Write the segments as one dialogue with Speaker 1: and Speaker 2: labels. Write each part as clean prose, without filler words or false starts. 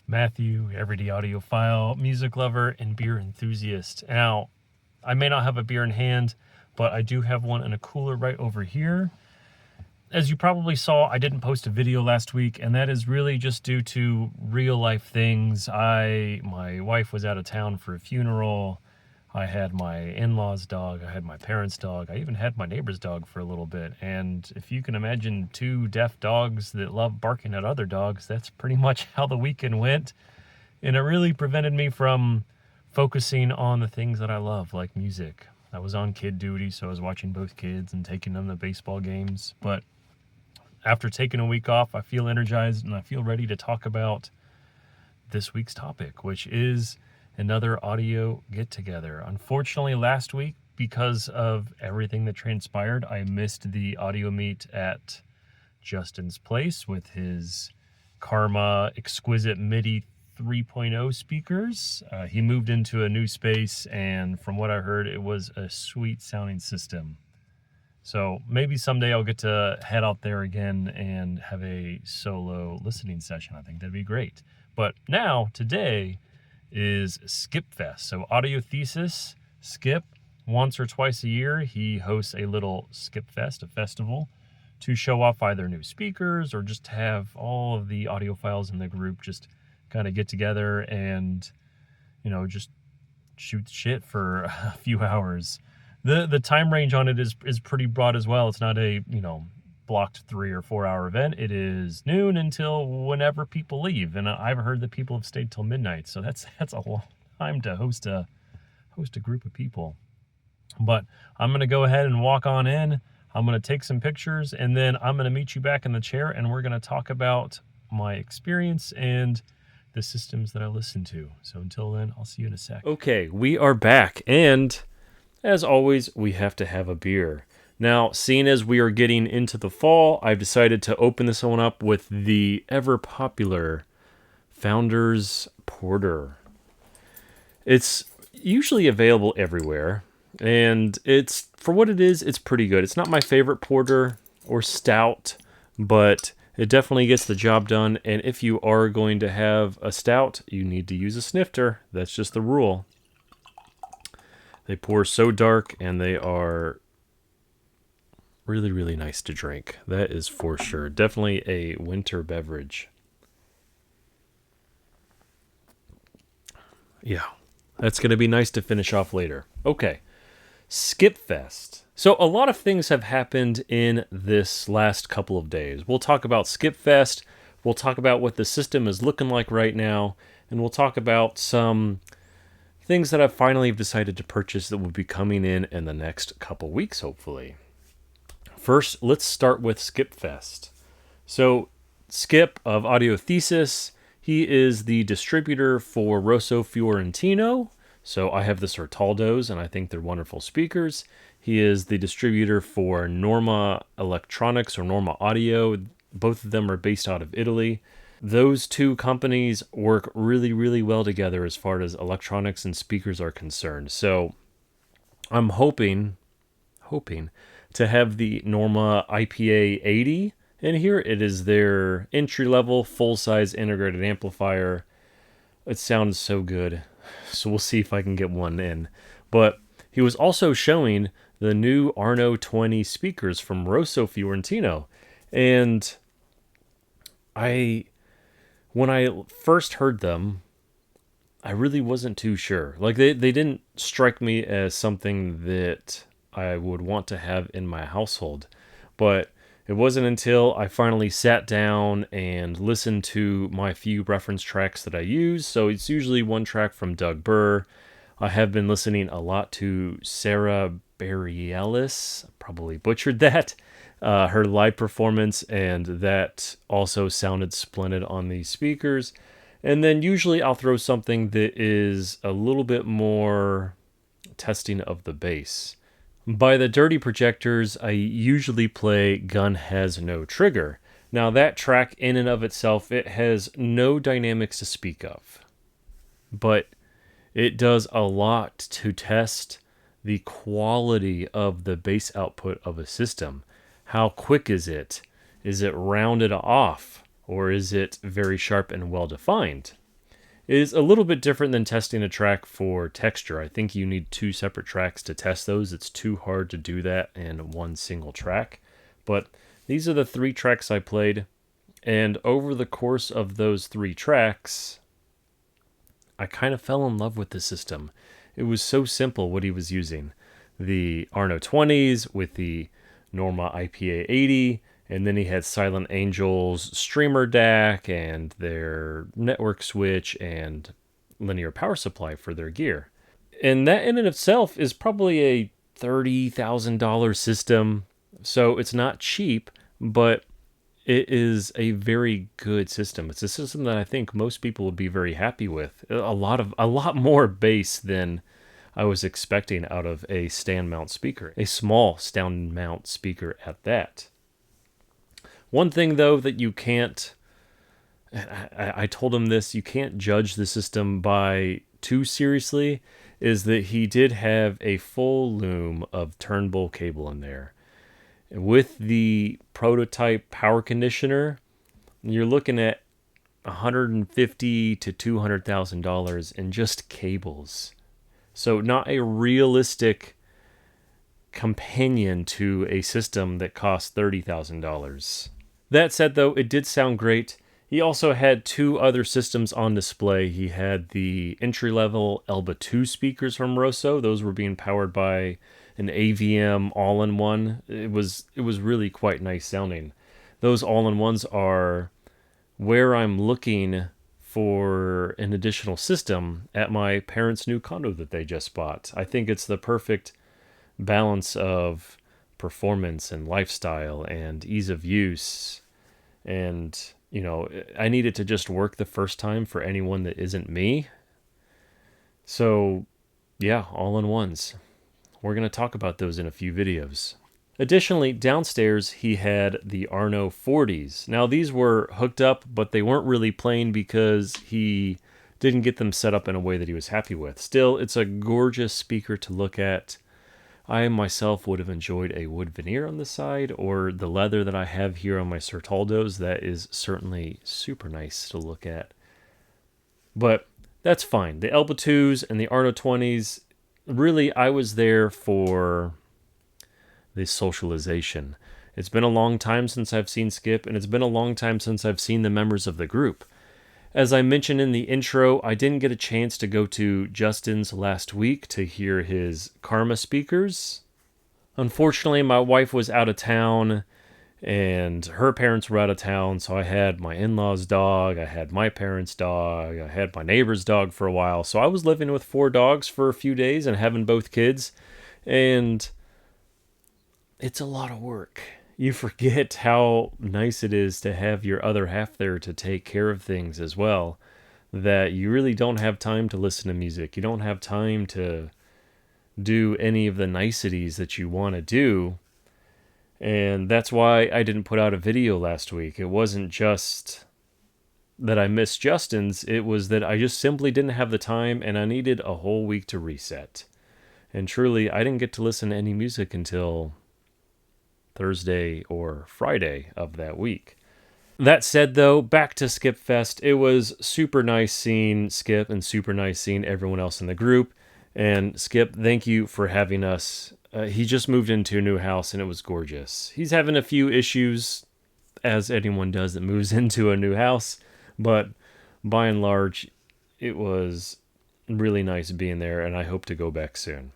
Speaker 1: Matthew, everyday audiophile, music lover, and beer enthusiast. Now, I may not have a beer in hand, but I do have one in a cooler right over here. As you probably saw, I didn't post a video last week, and that is really just due to real life things. My wife was out of town for a funeral. I had my in-laws' dog. I had my parents' dog. I even had my neighbor's dog for a little bit. And if you can imagine two deaf dogs that love barking at other dogs, that's pretty much how the weekend went. And it really prevented me from focusing on the things that I love, like music. I was on kid duty, so I was watching both kids and taking them to baseball games. But after taking a week off, I feel energized and I feel ready to talk about this week's topic, which is another audio get-together. Unfortunately, last week, because of everything that transpired, I missed the audio meet at Justin's place with his Karma Exquisite MIDI 3.0 speakers. He moved into a new space, and from what I heard, it was a sweet sounding system. So maybe someday I'll get to head out there again and have a solo listening session. I think that'd be great. But now, today, is Skipfest. So Audio Thesis, Skip, once or twice a year, he hosts a little Skipfest, a festival, to show off either new speakers or just have all of the audiophiles in the group just kind of get together and, just shoot shit for a few hours. The time range on it is pretty broad as well. It's not a, blocked 3 or 4 hour event. It is noon until whenever people leave, and I've heard that people have stayed till midnight, so that's a long time to host a group of people. But I'm going to go ahead and walk on in. I'm going to take some pictures, and then I'm going to meet you back in the chair, and we're going to talk about my experience and the systems that I listen to. So until then, I'll see you in a sec. Okay, we are back, and as always, we have to have a beer. Now, seeing as we are getting into the fall, I've decided to open this one up with the ever-popular Founders Porter. It's usually available everywhere, and it's, for what it is, it's pretty good. It's not my favorite porter or stout, but it definitely gets the job done, and if you are going to have a stout, you need to use a snifter. That's just the rule. They pour so dark, and they are really, really nice to drink. That is for sure. Definitely a winter beverage. Yeah, that's going to be nice to finish off later. Okay, Skipfest. So a lot of things have happened in this last couple of days. We'll talk about Skipfest. We'll talk about what the system is looking like right now. And we'll talk about some things that I finally have decided to purchase that will be coming in the next couple weeks, hopefully. First, let's start with Skipfest. So, Skip of Audio Thesis, he is the distributor for Rosso Fiorentino. So I have the Sortaldos, and I think they're wonderful speakers. He is the distributor for Norma Electronics or Norma Audio. Both of them are based out of Italy. Those two companies work really, really well together as far as electronics and speakers are concerned. So I'm hoping to have the Norma IPA 80 in here. It is their entry-level, full-size integrated amplifier. It sounds so good. So we'll see if I can get one in. But he was also showing the new Arno 20 speakers from Rosso Fiorentino. And when I first heard them, I really wasn't too sure. Like, they didn't strike me as something that I would want to have in my household. But it wasn't until I finally sat down and listened to my few reference tracks that I use. So it's usually one track from Doug Burr. I have been listening a lot to Sarah Bareilles. Probably butchered that. Her live performance, and that also sounded splendid on these speakers. And then usually I'll throw something that is a little bit more testing of the bass. By the Dirty Projectors, I usually play Gun Has No Trigger. Now that track in and of itself, it has no dynamics to speak of. But it does a lot to test the quality of the bass output of a system. How quick is it? Is it rounded off? Or is it very sharp and well defined? is a little bit different than testing a track for texture. I think you need 2 separate tracks to test those. It's too hard to do that in one single track. But these are the 3 tracks I played, and over the course of those 3 tracks, I kind of fell in love with the system. It was so simple what he was using. The Arno 20s with the Norma IPA 80, and then he had Silent Angel's streamer DAC and their network switch and linear power supply for their gear. And that in and of itself is probably a $30,000 system. So it's not cheap, but it is a very good system. It's a system that I think most people would be very happy with. A lot more bass than I was expecting out of a stand mount speaker. A small stand mount speaker at that. One thing, though, that you can't... I told him this, you can't judge the system by too seriously, is that he did have a full loom of turnbull cable in there. With the prototype power conditioner, you're looking at $150,000 to $200,000 in just cables. So not a realistic companion to a system that costs $30,000. That said, though, it did sound great. He also had 2 other systems on display. He had the entry-level Elba 2 speakers from Rosso. Those were being powered by an AVM all-in-one. It was really quite nice sounding. Those all-in-ones are where I'm looking for an additional system at my parents' new condo that they just bought. I think it's the perfect balance of performance and lifestyle and ease of use. And, you know, I need it to just work the first time for anyone that isn't me. So, yeah, all-in-ones. We're going to talk about those in a few videos. Additionally, downstairs he had the Arno 40s. Now these were hooked up, but they weren't really playing because he didn't get them set up in a way that he was happy with. Still, it's a gorgeous speaker to look at. I myself would have enjoyed a wood veneer on the side, or the leather that I have here on my Sertaldos. That is certainly super nice to look at. But that's fine. The Elba 2s and the Arno 20s, really, I was there for the socialization. It's been a long time since I've seen Skip, and it's been a long time since I've seen the members of the group. As I mentioned in the intro, I didn't get a chance to go to Justin's last week to hear his Karma speakers. Unfortunately, my wife was out of town, and her parents were out of town, so I had my in-laws' dog, I had my parents' dog, I had my neighbor's dog for a while, so I was living with 4 dogs for a few days and having both kids, and it's a lot of work. You forget how nice it is to have your other half there to take care of things as well, that you really don't have time to listen to music. You don't have time to do any of the niceties that you want to do. And that's why I didn't put out a video last week. It wasn't just that I missed Justin's. It was that I just simply didn't have the time, and I needed a whole week to reset. And truly, I didn't get to listen to any music until Thursday or Friday of that week. That said, though, back to Skipfest. It was super nice seeing Skip and super nice seeing everyone else in the group. And Skip, thank you for having us. He just moved into a new house and it was gorgeous. He's having a few issues, as anyone does that moves into a new house. But by and large, it was really nice being there, and I hope to go back soon.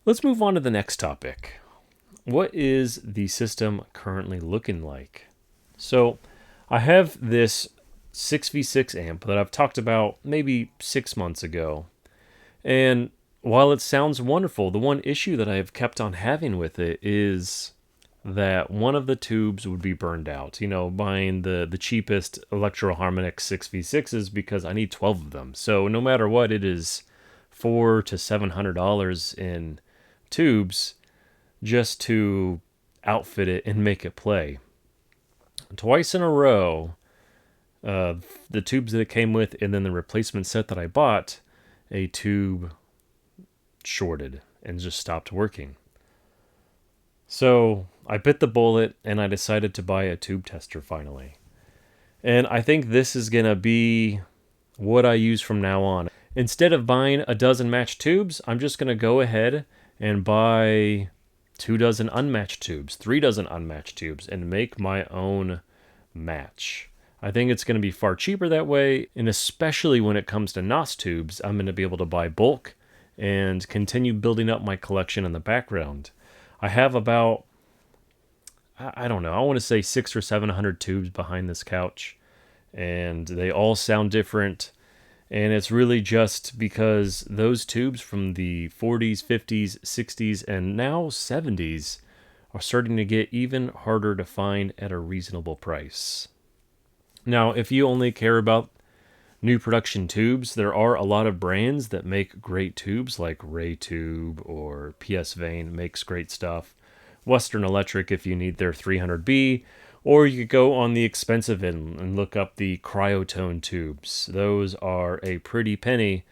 Speaker 1: Let's move on to the next topic. What is the system currently looking like? So I have this 6v6 amp that I've talked about maybe 6 months ago. And while it sounds wonderful, the one issue that I have kept on having with it is that one of the tubes would be burned out. You know, buying the cheapest Electro-Harmonix 6v6s because I need 12 of them. So no matter what, it is $400 to $700 in tubes just to outfit it and make it play. Twice in a row, the tubes that it came with and then the replacement set that I bought, a tube shorted and just stopped working. So I bit the bullet and I decided to buy a tube tester finally. And I think this is going to be what I use from now on. Instead of buying a dozen matched tubes, I'm just going to go ahead and buy 2 dozen unmatched tubes, 3 dozen unmatched tubes, and make my own match. I think it's going to be far cheaper that way, and especially when it comes to NOS tubes, I'm going to be able to buy bulk and continue building up my collection in the background. I have about, I don't know, I want to say 600 or 700 tubes behind this couch, and they all sound different. And it's really just because those tubes from the 40s, 50s, 60s, and now 70s are starting to get even harder to find at a reasonable price. Now, if you only care about new production tubes, there are a lot of brands that make great tubes, like Ray Tube or PS Vane makes great stuff. Western Electric if you need their 300B, or you could go on the expensive end and look up the Cryotone tubes. Those are a pretty penny.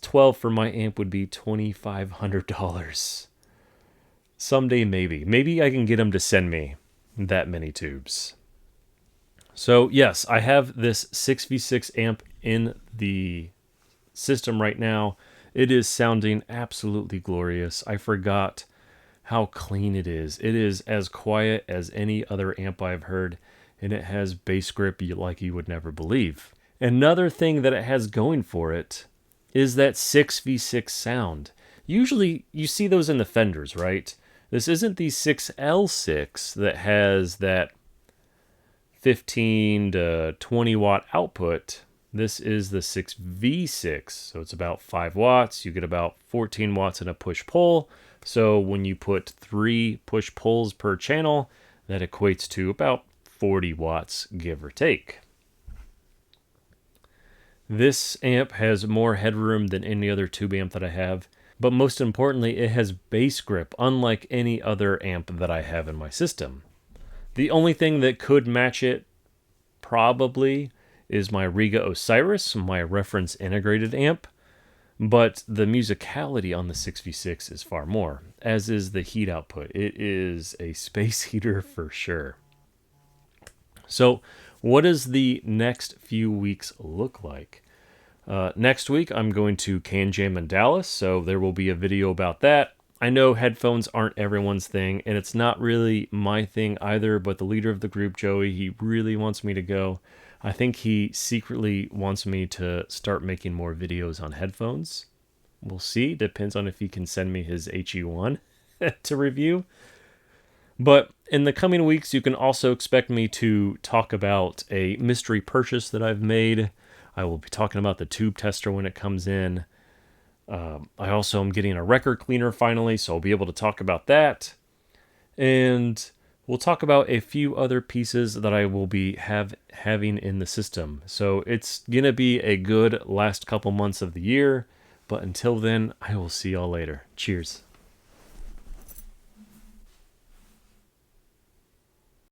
Speaker 1: 12 for my amp would be $2,500. Someday maybe I can get them to send me that many tubes. So yes, I have this 6v6 amp in the system right now. It is sounding absolutely glorious. I forgot how clean it is. It is as quiet as any other amp I've heard, and it has bass grip like you would never believe. Another thing that it has going for it is that 6v6 sound. Usually you see those in the Fenders, right? This isn't the 6L6 that has that 15 to 20 watt output. This is the 6v6, so it's about 5 watts. You get about 14 watts in a push-pull. So when you put 3 push-pulls per channel, that equates to about 40 watts, give or take. This amp has more headroom than any other tube amp that I have, but most importantly, it has bass grip, unlike any other amp that I have in my system. The only thing that could match it, probably, is my Riga Osiris, my reference integrated amp, but the musicality on the 6v6 is far more, as is the heat output. It is a space heater for sure. So what does the next few weeks look like? Next week, I'm going to Can Jam in Dallas, so there will be a video about that. I know headphones aren't everyone's thing, and it's not really my thing either, but the leader of the group, Joey, he really wants me to go. I think he secretly wants me to start making more videos on headphones. We'll see. Depends on if he can send me his HE1 to review. But in the coming weeks, you can also expect me to talk about a mystery purchase that I've made. I will be talking about the tube tester when it comes in. I also am getting a record cleaner finally, so I'll be able to talk about that. And we'll talk about a few other pieces that I will be having in the system. So it's going to be a good last couple months of the year. But until then, I will see y'all later. Cheers.